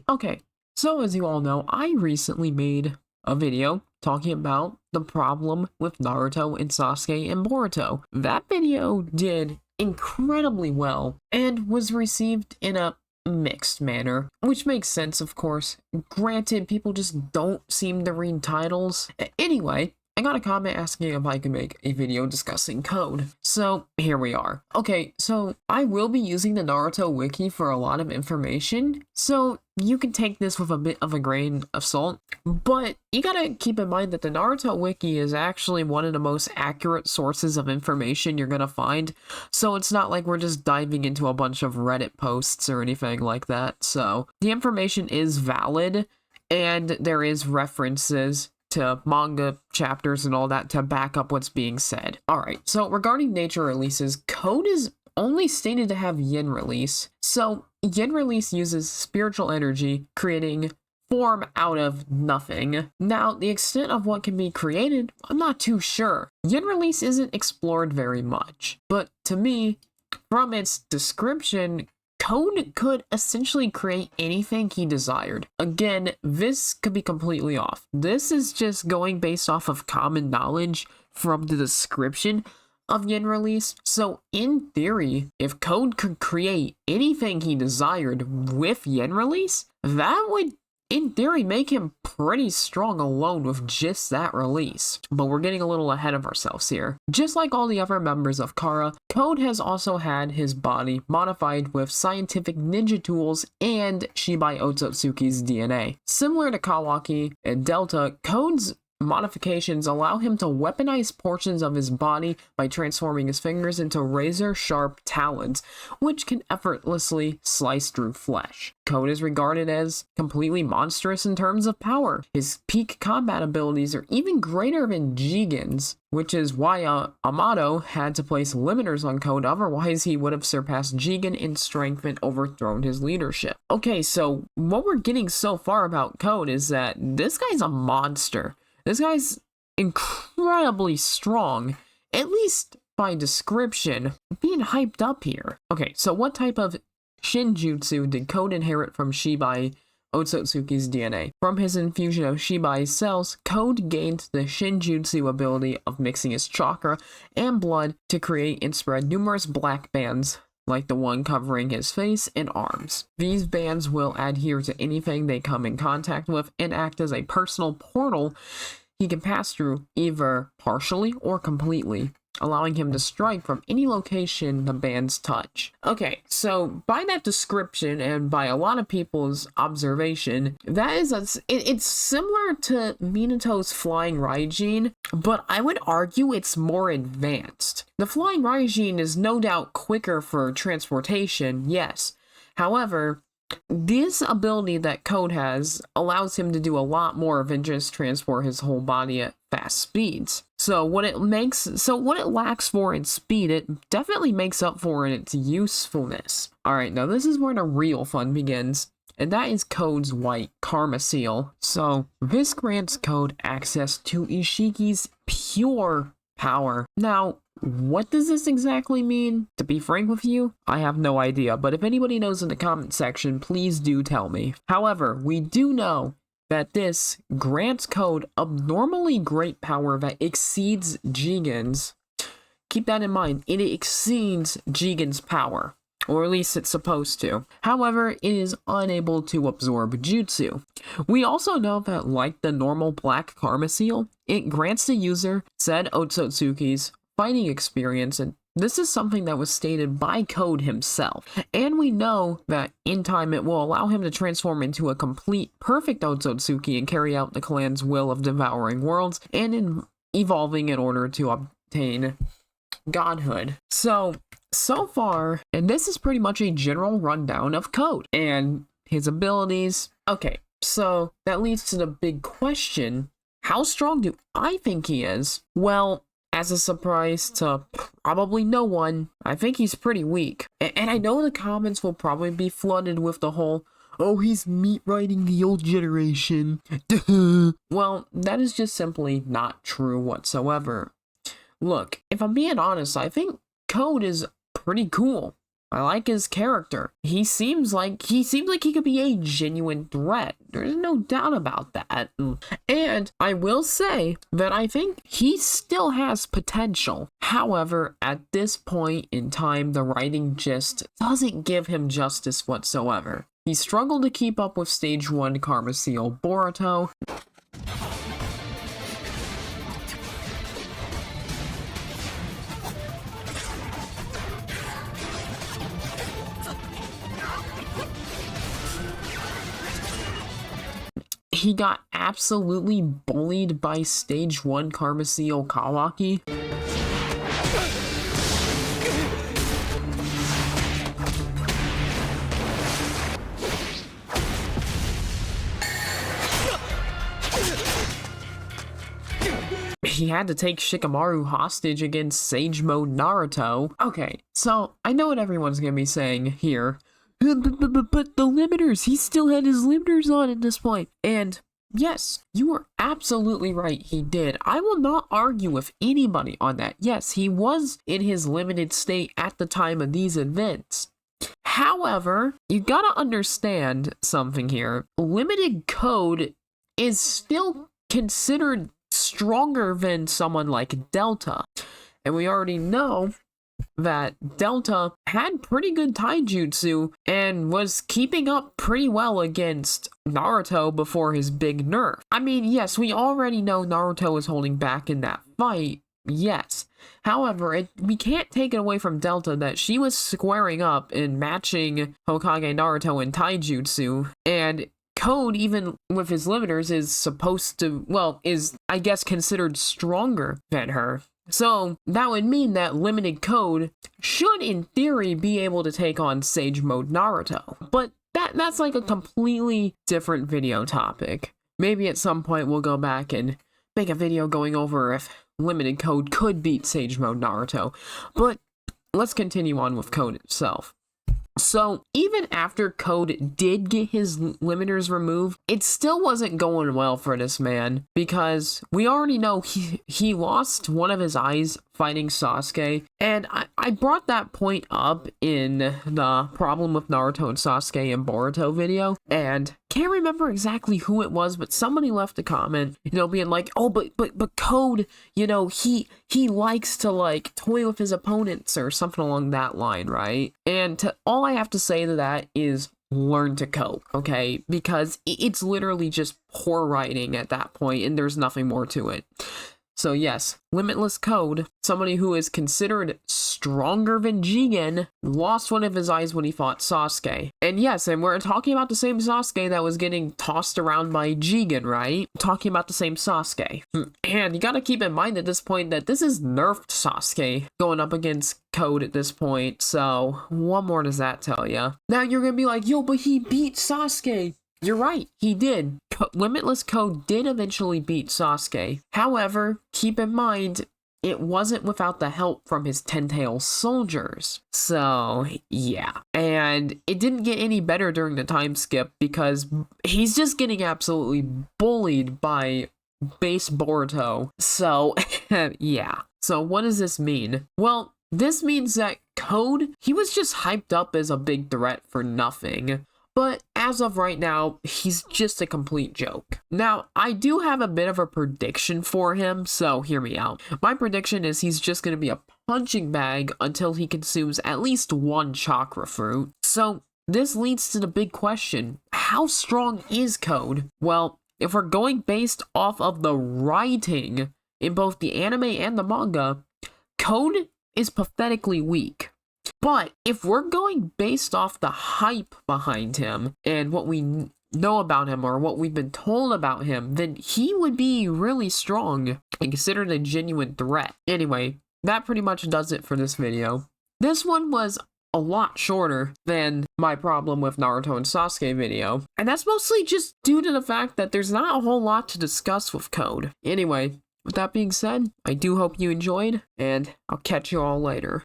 Okay, so as you all know, I recently made a video talking about the problem with Naruto and Sasuke and Boruto. That video did incredibly well and was received in a mixed manner, which makes sense, of course. Granted, people just don't seem to read titles. Anyway, I got a comment asking if I could make a video discussing code. So here we are. Okay, so I will be using the Naruto wiki for a lot of information, so you can take this with a bit of a grain of salt, but you gotta keep in mind that the Naruto wiki is actually one of the most accurate sources of information you're gonna find, so it's not like we're just diving into a bunch of Reddit posts or anything like that. So the information is valid, and there is references to manga chapters and all that to back up what's being said. Alright, so regarding nature releases, code is only stated to have yin release. So yin release uses spiritual energy, creating form out of nothing. Now, the extent of what can be created, I'm not too sure. Yin release isn't explored very much, but to me, from its description, code could essentially create anything he desired. Again, this could be completely off. This is just going based off of common knowledge from the description of yin release. So in theory, if code could create anything he desired with yin release, that would in theory make him pretty strong alone with just that release. But we're getting a little ahead of ourselves here. Just like all the other members of Kara, Code has also had his body modified with scientific ninja tools and Shibai Otsutsuki's DNA. Similar to Kawaki and Delta, Code's modifications allow him to weaponize portions of his body by transforming his fingers into razor-sharp talons, which can effortlessly slice through flesh. Code is regarded as completely monstrous in terms of power. His peak combat abilities are even greater than Jigen's, which is why Amato had to place limiters on Code, otherwise he would have surpassed Jigen in strength and overthrown his leadership. Okay, so what we're getting so far about Code is that this guy's a monster. This guy's incredibly strong, at least by description, being hyped up here. Okay, so what type of Shinjutsu did Code inherit from Shibai Otsutsuki's DNA? From his infusion of Shibai's cells, Code gained the Shinjutsu ability of mixing his chakra and blood to create and spread numerous black bands like the one covering his face and arms. These bands will adhere to anything they come in contact with and act as a personal portal he can pass through either partially or completely, allowing him to strike from any location the bands touch. Okay, so by that description and by a lot of people's observation, that is it's similar to Minato's flying Raijin, but I would argue it's more advanced. The flying Raijin is no doubt quicker for transportation, yes. However, this ability that Code has allows him to do a lot more than just transport his whole body at fast speeds. So what it lacks for in speed, it definitely makes up for in its usefulness. Alright, now this is where the real fun begins, and that is Code's white karma seal. So this grants Code access to Ishiki's pure power. Now, what does this exactly mean? To be frank with you, I have no idea, but if anybody knows in the comment section, please do tell me. However, we do know that this grants Code abnormally great power that exceeds Jigen's. Keep that in mind, it exceeds Jigen's power, or at least it's supposed to. However, it is unable to absorb jutsu. We also know that, like the normal black karma seal, it grants the user said Otsutsuki's fighting experience, and this is something that was stated by Code himself. And we know that in time it will allow him to transform into a complete perfect Otsutsuki and carry out the clan's will of devouring worlds and evolving in order to obtain godhood. So far, and this is pretty much a general rundown of Code and his abilities. Okay, so that leads to the big question: how strong do I think he is? Well, as a surprise to probably no one, I think he's pretty weak. And I know the comments will probably be flooded with the whole, oh, he's meat riding the old generation. Well, that is just simply not true whatsoever. Look, if I'm being honest, I think Code is pretty cool. I like his character. He seems like he could be a genuine threat. There's no doubt about that. And I will say that I think he still has potential. However, at this point in time, the writing just doesn't give him justice whatsoever. He struggled to keep up with Stage 1 Karma Seal Boruto. He got absolutely bullied by Stage 1 Karma Seal Kawaki. He had to take Shikamaru hostage against Sage Mode Naruto. Okay, so I know what everyone's gonna be saying here. But the limiters, he still had his limiters on at this point. And yes, you are absolutely right, he did. I will not argue with anybody on that. Yes, he was in his limited state at the time of these events. However, you gotta understand something here. Limited code is still considered stronger than someone like Delta. And we already know that Delta had pretty good taijutsu and was keeping up pretty well against Naruto before his big nerf. I mean, yes, we already know Naruto was holding back in that fight, yes. However, we can't take it away from Delta that she was squaring up and matching Hokage Naruto in taijutsu, and Code, even with his limiters, is supposed to, well, is, I guess, considered stronger than her. So that would mean that limited code should, in theory, be able to take on Sage Mode Naruto. But that's like a completely different video topic. Maybe at some point we'll go back and make a video going over if limited code could beat Sage Mode Naruto. But let's continue on with Code itself. So, even after Code did get his limiters removed, it still wasn't going well for this man, because we already know he lost one of his eyes fighting Sasuke, and I brought that point up in the problem with Naruto and Sasuke and Boruto video, and can't remember exactly who it was, but somebody left a comment, being like, oh, but Code, he likes to, like, toy with his opponents, or something along that line, right? And all I have to say to that is learn to cope, okay? Because it's literally just poor writing at that point, and there's nothing more to it. So yes, Limitless Code, somebody who is considered stronger than Jigen, lost one of his eyes when he fought Sasuke. And yes, and we're talking about the same Sasuke that was getting tossed around by Jigen, right? Talking about the same Sasuke. And you gotta keep in mind at this point that this is nerfed Sasuke going up against Code at this point, so what more does that tell you? Now you're gonna be like, yo, but he beat Sasuke. You're right, he did. Limitless Code did eventually beat Sasuke. However, keep in mind, it wasn't without the help from his Ten-Tail soldiers. So, yeah. And it didn't get any better during the time skip because he's just getting absolutely bullied by base Boruto. So, yeah. So, what does this mean? Well, this means that Code, he was just hyped up as a big threat for nothing. But as of right now, he's just a complete joke. Now, I do have a bit of a prediction for him, so hear me out. My prediction is he's just going to be a punching bag until he consumes at least one chakra fruit. So this leads to the big question, how strong is Code? Well, if we're going based off of the writing in both the anime and the manga, Code is pathetically weak. But if we're going based off the hype behind him and what we know about him or what we've been told about him, then he would be really strong and considered a genuine threat. Anyway, that pretty much does it for this video. This one was a lot shorter than my problem with Naruto and Sasuke video, and that's mostly just due to the fact that there's not a whole lot to discuss with Code. Anyway, with that being said, I do hope you enjoyed, and I'll catch you all later.